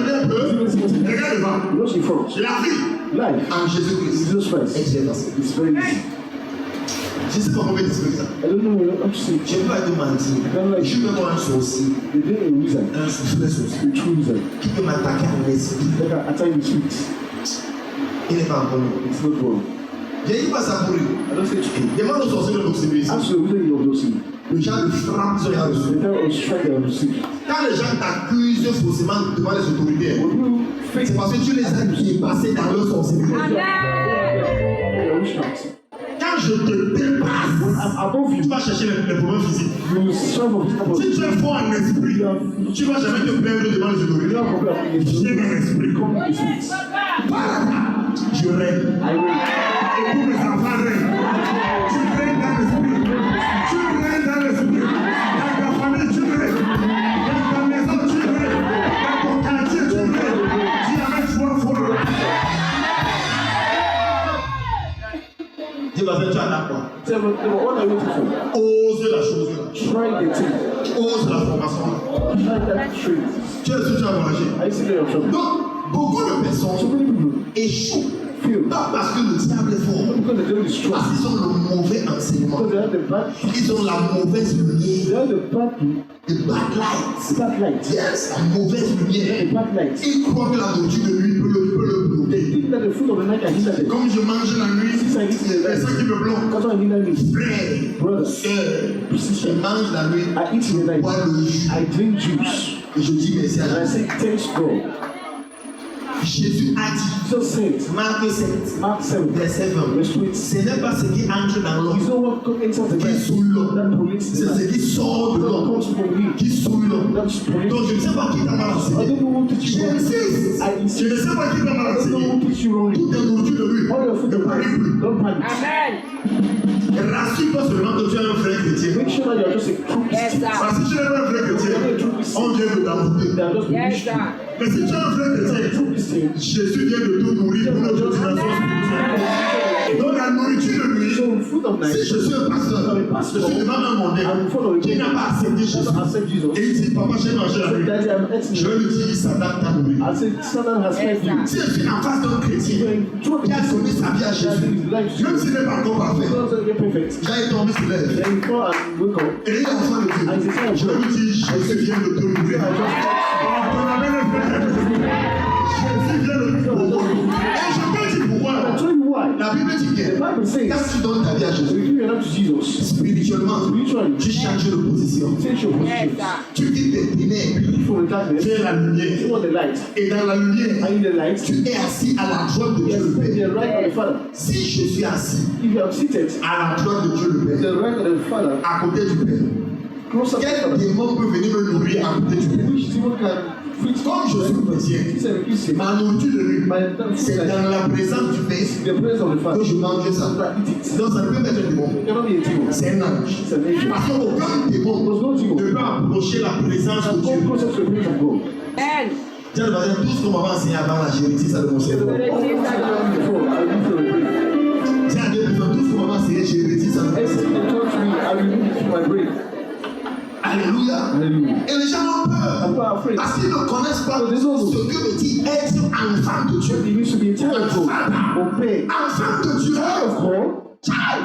Regarde devant. La vie en Jésus-Christ. It's very easy. Je ne sais pas comment expliquer ça. I don't know what to say. Je ne vais pas te mentir. Je suis même un sorcier. The day a wizard, Un vrai sorcier. a true wizard, Qui peut m'attaquer en esprit. that can attack the streets. Il n'est pas encore là. It's not wrong. Je ne dis pas ça pour lui. I don't say to him. Demande au sorcier de l'obséder ici. Ask the wizard of those things. Le genre de frappe sur les The reçus. time of strike that I receive. Quand les gens t'accusent faussement devant les autorités, When you face c'est parce que tu les as dépassés dans leur sorcellerie. your witchcraft, Quand je te dépasse, when I'm above tu you, vas chercher les problèmes physiques. you will strive of this type of Si tu es fort en esprit, tu ne vas jamais te plaindre devant les you autorités. don't have problem with Viens it. dans l'esprit. Come in the streets. Je règne. I will. Et tous mes enfants règnent. Tu règnes dans l'esprit. Tu règnes dans l'esprit. Dans ta famille, tu règnes. Dans ta maison, tu règnes. Dans ton quartier, tu règnes. Tu amènes joie folle. Dis vas-y, tu attaques quoi? Tell me, what are you waiting for? Ose la chose là. Try the thing. Ose la formation là. Try that trade. Tu es sûr que tu vas manger. I see that you're trouble. Donc, beaucoup de So personnes many people échouent. feel Pas parce que le diable est fort. because the devil is strong. Parce qu'ils ont le mauvais enseignement. Because they have the bad, Ils ont la mauvaise they lumière. have the bad The bad light. light. Yes, la mauvaise They lumière. have the bad light. Ils croient que la nourriture de nuit peut le They bloquer. think that the fruit of the night can hinder them. Comme je mange la nuit, Since I eat in the c'est ça qui night, me bloque. that's why I hinder me. Frère, Brother, sœur, je mange la nuit, I eat in the night. bois le jus. I drink juice. Et je dis merci à And I Jésus. say, thanks God. Jésus a dit, Jesus said, Marc 7, Mark 7, verset 20, verse 20. ce n'est pas ce qui entre dans It's l'homme not what enters the qui mind souille l'homme, that pollutes c'est the ce mind. qui sort de That l'homme comes from me. qui souille l'homme. That pollutes. Donc je ne sais pas qui t'a mal I enseigné. don't know who teach you wrong. J'insiste, I je ne insist. sais pas qui t'a mal I don't know enseigné. who teach you wrong. Toute la nourriture de lui, All your food ne is parie right. plus. Don't panic. Rassure-toi seulement que tu es un vrai chrétien. Make sure that you are just a true Christian. Parce que si tu n'es pas un vrai chrétien, on vient de t'envoûter. They are just Yes, rich. sir. Mais si tu es un vrai chrétien, True Christian. Jésus vient de te nourrir pour notre destination spirituelle. Donc la nourriture de lui, So food of si night. je suis un pasteur, je suis devant un mondain I will follow qui you. n'a pas accepté Jésus. Never accept Jesus. Et il dit, papa, j'ai mangé la nuit. Daddy, I'm Je eating. vais lui dire, Satan t'a nourri. I say, Satan has fed you. Si je suis en face d'un chrétien qui a donné sa vie à Jésus, même s'il n'est pas encore parfait, It's not get perfect. j'ai tombé sur l'air. Then you fall and wake up. Et il est en train de dire, je vais lui dire, Jésus vient de te nourrir. I just Jésus vient de te nourrir. Et je peux dire pourquoi. I tell you why. La Bible dit The que Bible says, quand tu donnes ta vie à so Jésus, you give your life to Jesus. spirituellement, Spiritually, tu changes de position. change your Yes, position. sir. Tu quittes tes ténèbres From the darkness, vers la you lumière. want the light. Et dans la lumière, And in the light, tu es assis à la droite de you Dieu le are Père. the right of the Father. Si je suis assis If you are seated à la droite de Dieu le Père, the right of the Father, à côté du Père, closer to the quel Father, démon peut venir me nourrir à côté du Père? which demon can fit Comme je suis chrétien, He's a Christian. ma nourriture de lui, My c'est food dans la présence du Père the presence of the que Father. je mange ça. I eat it. Donc ça ne peut pas être un démon. It cannot be a demon. C'est un ange. It's an angel. Parce qu'aucun démon There's no demon. ne peut approcher la présence de Come Dieu. closer to the presence of God. Amen. Tiens, le matin, tout ce qu'on m'avait enseigné avant la génétique, ça de mon cerveau. All that I've done before, I will for the brain. Tiens, Dieu, tout ce qu'on m'avait enseigné, génétique, ça de mon Everything they taught me, I will move it to my brain. Alléluia. Hallelujah. Et les gens ont peur. I'm not afraid. Parce qu'ils ne connaissent pas ce que veut dire être enfant de Dieu. It means to be a child of God. Obey. Enfant de Dieu. Child of God. Child.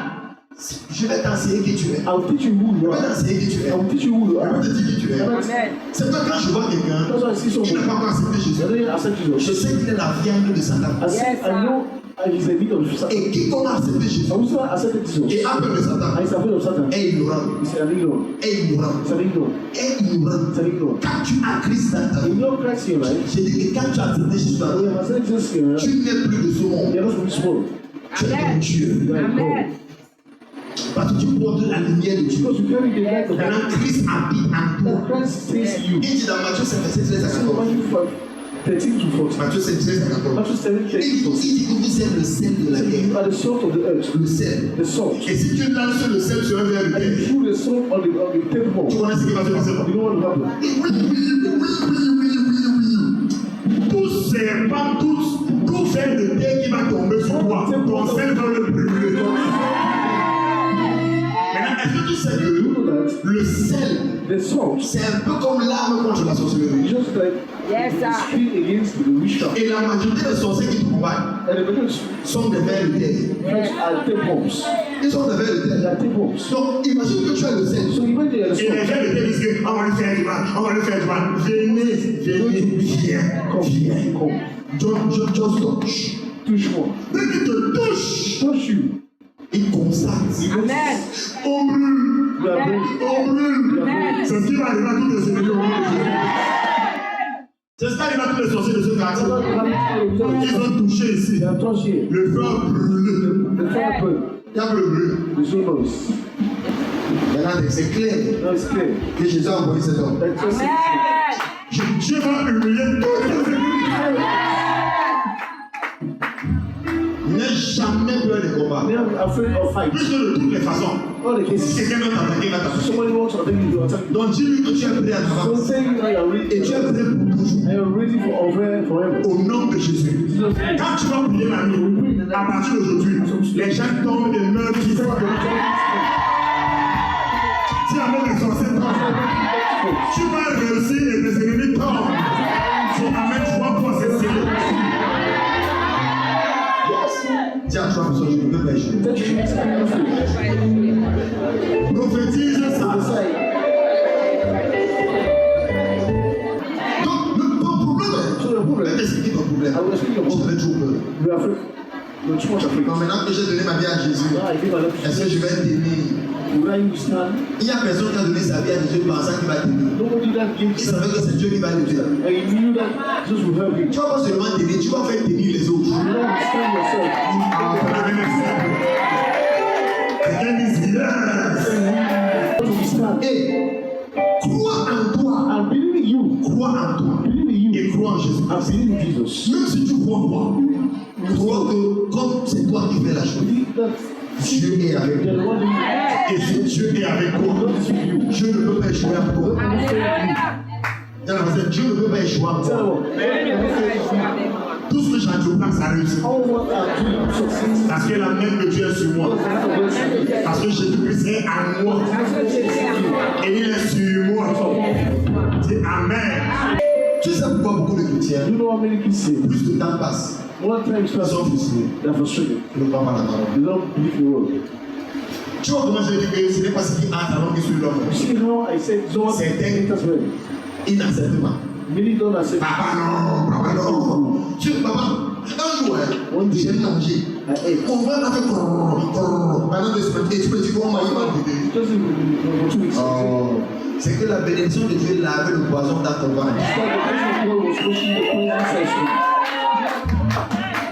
Je vais t'enseigner qui tu es. I will teach you who Je you vais are. t'enseigner qui tu es. I will teach you who you Je vais are. te dire qui tu es. Amen. C'est que quand je vois quelqu'un That's why I see qui n'a someone. pas encore accepté I Jésus, don't accept je Jesus. sais qu'il est la viande de Satan. I see, Yes, I know he's a need of Satan. Et quiconque a accepté Jésus I also accepted Jesus. et a peur de Satan And he's afraid of Satan. est ignorant. He's an ignorant. Est ignorant. He's an ignorant. Est ignorant. He's an ignorant. Quand tu as Christ dans ta vie, In your Christ in your life, j'ai dit que quand tu as accepté Jésus dans ta when vie, you have accepted Jesus in your life, tu n'es plus de ce monde. you're not from this world. Tu es de Dieu. Amen. Parce que tu portes la lumière de Dieu. Because you carry the light of God. Maintenant, Christ habite en toi. That Christ stays in you. Il dit dans Matthieu 5, verset 13 à So 14. Matthew 5, 13 to 14. Matthieu 5, 13 à 14. Matthew 7, Il 13 dit to 14. que vous êtes le sel de la You terre. are the salt of the earth. Le sel. The salt. Et si tu lances le sel sur un verre de And you terre, threw the salt on the tu table. connais ce qui va se passer. You know what will happen? Oui, oui, oui, oui, oui, oui, oui. Tout serpent, tout fer de terre qui va tomber sur toi, ton sel va le brûler. Maintenant, est-ce que tu sais You que know that le sel, the salt c'est un peu comme l'arme contre la sorcellerie. is just like Yes, sir. speak against the witchcraft. Et la majorité des sorciers qui te combattent And the biggest sont des vers de terre. friends are tapeworms. Ils sont des vers de They terre. are tapeworms. Donc, imagine que tu as le sel. So even they are Et les strong. vers de terre disent que on va lui faire du mal, on va lui faire du mal. Venez, viens. Come. Just touch. Touche-moi. Dès qu'il te touche, Touch you. il constate. Amen. On brûle. You are ready. On brûle. Amen. C'est ce qui va arriver à tous les ennemis au nom de Jésus. C'est ce qui arrive à tous les sorciers de ce quartier. Ils ont touché ici. They are touched here. Le feu a brûlé. The fire burn. Il y a le brûlé. The sonos. Maintenant, c'est clair Now it's clear. que Jésus a envoyé cet homme. That's just Amen. Dieu va humilier tous les ennemis. N'aie jamais peur des combats. They are afraid of fight. Puisque de toutes les façons, All the si cases. quelqu'un veut t'attaquer, il va t'attaquer. Somebody wants to attack you, you attack. Donc dis-lui que tu es prêt à So t'avancer. say you are ready. Et tu es prêt pour toujours. I am ready for forever. Au nom de Jésus. Jesus Christ. Quand tu vas prier la nuit, à partir d'aujourd'hui, les gens tombent et meurent qui font. Si avec les sorciers tombent, tu vas réussir et tes ennemis tombent. Tu amènes 3 fois ces signes. Dis à toi, je ne peux pas échouer. Touch you. Prophétise ça. Donc, ton problème So the problem. expliquer ton problème. I will explain your Je problem. t'avais toujours peur. You are afraid. You're too much afraid. Non, maintenant que j'ai donné ma vie à Jésus, Now I give my life to est-ce que je Jesus. vais t'aimer? Will I stand? Il y a personne qui a donné sa vie à Jésus pensant qu'il va t'aimer. Nobody that Il gives savait que c'est Dieu qui va l'aider. and you knew that Jesus will help you. Tu vas pas seulement t'aider, tu vas faire tenir les autres. You don't understand yourself. Quelqu'un dit yes. You don't understand. Et crois en toi. And believe in you. Crois en toi. Believe in you. Et crois en Jésus. And believe in Jesus. Même si tu crois en toi, crois que comme c'est toi qui fais la chose, Believe that Dieu est avec you're the toi. one who Et si Dieu est avec toi, Dieu ne peut pas échouer en toi. Dieu ne peut pas échouer en tell toi. them. Tout ce que j'entreprends, ça réussit. All what I'm doing succeeds. Parce que la main de Dieu est sur moi. Parce que Jésus-Christ est en moi. Et il est sur moi. Dis Amen. Tu sais pourquoi beaucoup de chrétiens, You know how many people say, plus le temps passe, one time ils sont frustrés. they're frustrated. Ils ne croient pas la parole. They don't believe the word. Tu vois comment je dis que ce n'est pas ce qui entre alors qu'il suit l'homme. You see how I said, Lord, Certains- as well. Il n'accepte pas. Many don't accept. Papa non, papa non. Tu sais, papa, un jour, j'ai mangé. On va avec pendant 2 semaines. Et tu me dis comment il va t'aider. Just in 2 weeks. Oh, c'est que la bénédiction de Dieu lavait le poison dans ton ventre. It's like the person of God was pushing the poison inside you.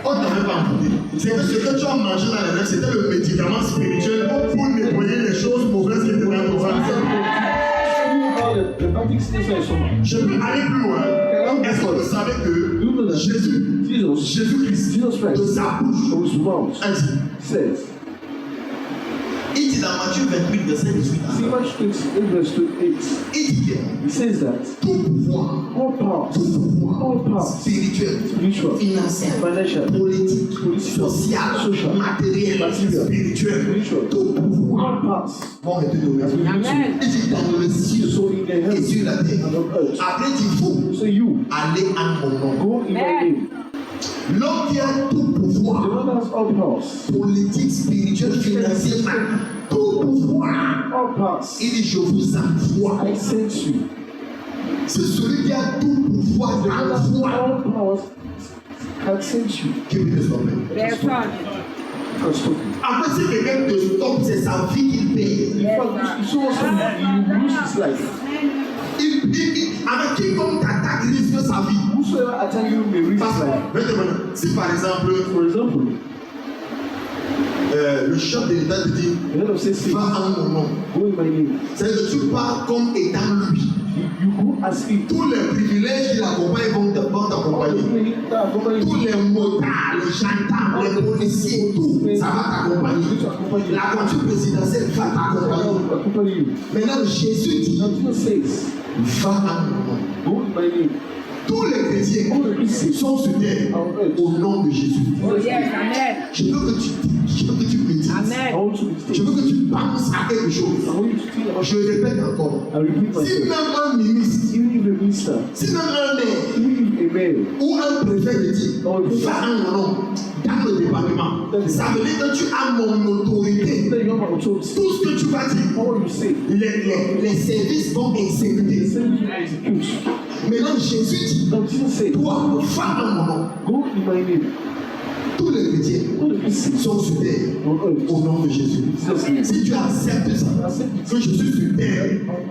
On ne t'avait pas écouté. C'est que ce que tu as mangé dans les rêves, c'était le médicament spirituel pour nettoyer les choses mauvaises qui étaient dans ton ventre. The bad things inside someone. Je peux aller plus loin. Est-ce que vous savez que Jésus-Christ, Jesus de Christ, sa bouche, from his mouth, a dit, says, il dit dans Matthieu 28, verset 18, see Mark 28, verse 28, il dit que he says that tout pouvoir all power, spirituel, spiritual, financier, financial, politique, social, matériel, spirituel, tout pouvoir all powers vont être donnés. Amen. Il dit dans le ciel so in the et heavens sur la terre. and on earth. Après, il faut So you aller en mon nom. go in my name. L'homme qui a tout The pouvoir, one that has all powers, politique, spirituel, financier, tout pouvoir, all powers, il dit je vous envoie. I sent you. C'est celui qui a tout pouvoir The one that has envoie all powers had sent you. qui peut te stopper. Personne. Can stop you. Après, si quelqu'un te stoppe, c'est sa vie qu'il paye. In fact, you saw somebody, you lose his life. Avec quiconque t'attaque, il risque sa vie. Whosoever attack you may risk Parce his life. que, si par exemple, For example, le chef de l'État te dit, the head of state says, va en mon nom. go in my name. C'est-à-dire que tu pars comme étant lui. You go as if Tous les privilèges qui l'accompagnent vont all the t'accompagner. people that accompany Tous you, les motards, les gendarmes, les policiers, tout, ça va t'accompagner. La voiture présidentielle va t'accompagner. will accompany you. Maintenant, Jésus dit, Now Jesus says, va en mon nom. go in my name. Tous les chrétiens All the Christians sont sur terre au nom de Jésus. Oh yes, Amen. Je veux que tu médites. I Amen. want to be Je still. veux que tu penses à quelque chose. I want you to think about Je répète encore. I repeat Si myself. même un ministre Even if a minister minister, Si même un maire if a male ou un préfet te dit, va un nom dans le département, ça veut dire que tu as mon autorité. then you have an authority, Tout ce que tu vas dire, all you say, les services vont the exécuter. same thing execute. Maintenant, Jésus dit, Now Jesus said, toi, va en mon nom. go in my name. Tous les chrétiens All the Christians sont sur terre on earth, au nom de Jésus. Jesus' name. Si tu acceptes ça, que je suis sur terre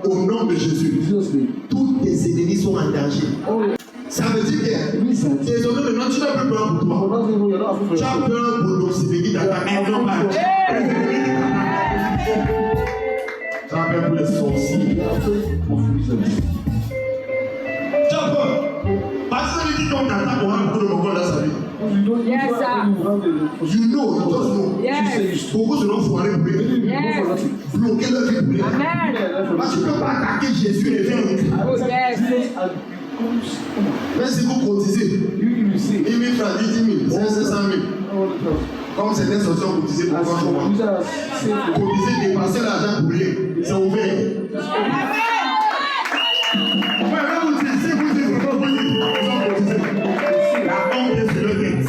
au nom de Jésus, Jesus' name. tous tes ennemis sont en danger. All Ça veut dire que it means that désormais maintenant tu n'as plus peur pour toi. for that reason, you're not afraid for Tu as yourself. peur pour l'obsédie d'attaquer. Non, pas. Tu as peur pour les sorciers. You're afraid of wizards. Tu as peur. Parce que lui dit qu'on t'attaque, on a beaucoup de morts dans sa vie. You don't Yes, you sir. have the You know, you just know. Yes. Beaucoup se l'ont foiré pour lui. Yes. Bloquer leur vie pour lui. Amen. Parce que tu ne peux pas attaquer Jésus et faire un truc. Oh, yes. Même si vous cotisez, You see, 10 000 francs, 10 000, 500 000. Comme certaines sorties ont cotisé pour as voir comment. users say, Cotiser, dépasser l'argent pour rien. C'est ouvert. Ouais, là vous dites, si vous dites, vous dites, ils ont cotisé. La honte est sur leur tête.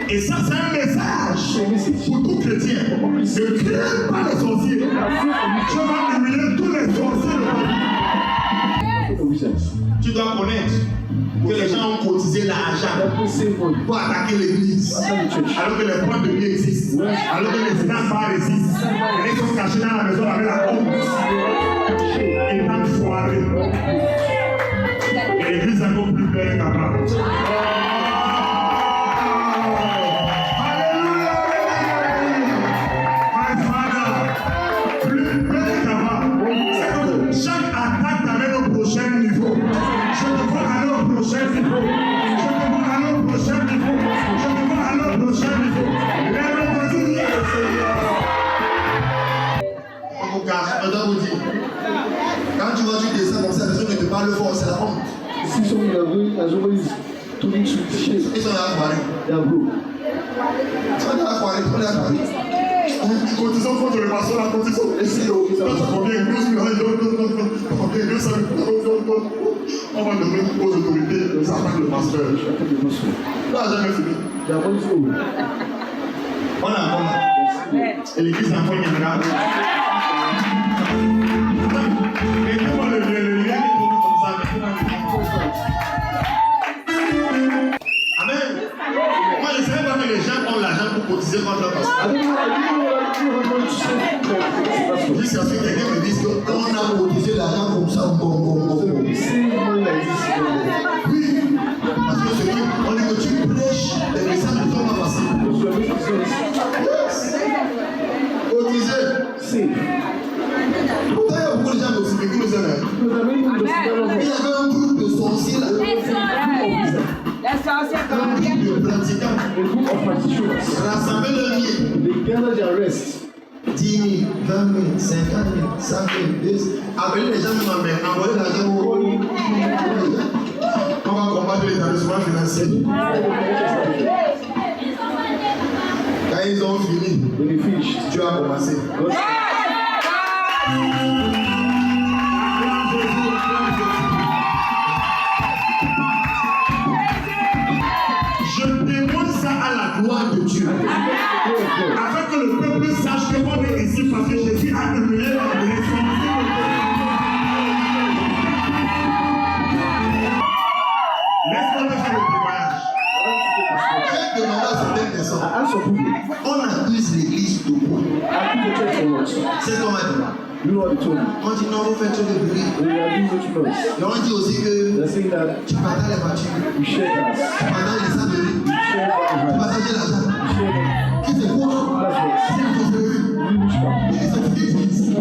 Et ça, c'est un message pour tout chrétien. Ne crains pas les sorciers. Je vais humilier tous les sorciers de ta vie. Tu dois connaître que les gens ont cotisé l'argent pour attaquer l'église. Alors que les points de vie existent. Alors que les bars existent. Et ils sont cachés dans la maison avec la honte. Et tant foiré. Et l'église est encore plus belle qu'avant. Quand tu vois, tu descends comme ça, personne ne te parle fort, c'est la honte. see something that going as somebody is doing to shame. Ils sont là à parler. They are broke. Ils sont là à parler, ils sont là à parler. Cotisons contre le pasteur, la cotisation. Et si combien 12 000, combien 200 000, on va donner aux autorités, ça attaque le pasteur. Là, jamais fini. They are going to On a encore. Et l'église a encore une grave. Et nous, on le lien est tombé comme ça. Amen. Moi, je ne savais pas que les gens ont l'argent pour cotiser contre leur pasteur. Jusqu'à ce que quelqu'un me dise qu'on a cotisé l'argent comme ça, oui, parce que c'est vrai, on dit que tu prêches, les messages ne sont pas faciles. Cotiser. Pourtant, il y a beaucoup de gens aussi qui nous aiment. Il y avait un groupe de sorciers là. Les sorciers Un groupe de pratiquants. Rassembler leur bien. 10 000, 20 000, 50 000, 100 000, 200 000. Appelez les gens de ma mère, envoyez l'argent au on va combattre l'établissement financier. Quand ils ont fini, tu as commencé. Je témoigne ça à la gloire de Dieu. Afin que le peuple sache que on est ici parce que Jésus a humilié les sorciers. Laisse-moi te faire le témoignage. J'ai demandé à certaines personnes. On accuse l'église de quoi? C'est ce qu'on m'a dit. On dit non, vous faites trop de bruit. Et on dit aussi que tu partages les voitures. Tu partages les sables. Tu partages l'argent. Qui c'est quoi? C'est la sorcellerie. Et c'est ce qu'ils disent.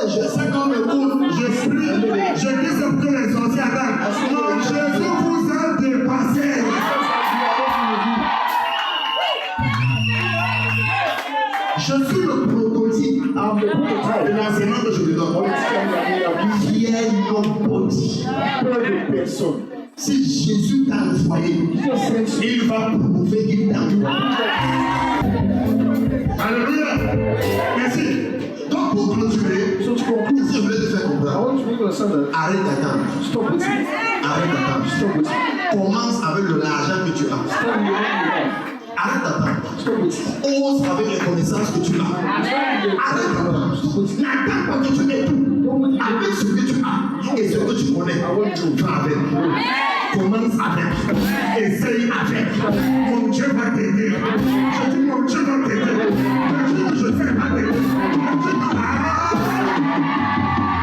Je sais qu'on m'écoute, je prie, je dis ce que les sorciers attendent. Non, Jésus vous a dépassé. Je suis le prototype de l'enseignement que je lui donne. Qui est nobody. Si Jésus dans le foyer, il va prouver qu'il t'a vu. Alléluia. Merci. Donc pour clôturer, So to conclude, si je voulais te faire I comprendre, want to make you understand that arrête d'attendre. stop waiting. Arrête d'attendre. Stop waiting. Commence avec l'argent que tu as. Stop with the money you have. Arrête d'attendre. Stop waiting. Ose avec les connaissances que tu as. Arrête d'attendre. N'attends pas que tu aies tout. Avec ce que tu as et ce que tu connais, va avec. Commence avec. Essaye avec. Mon Dieu va t'aider. Je dis mon Dieu va t'aider.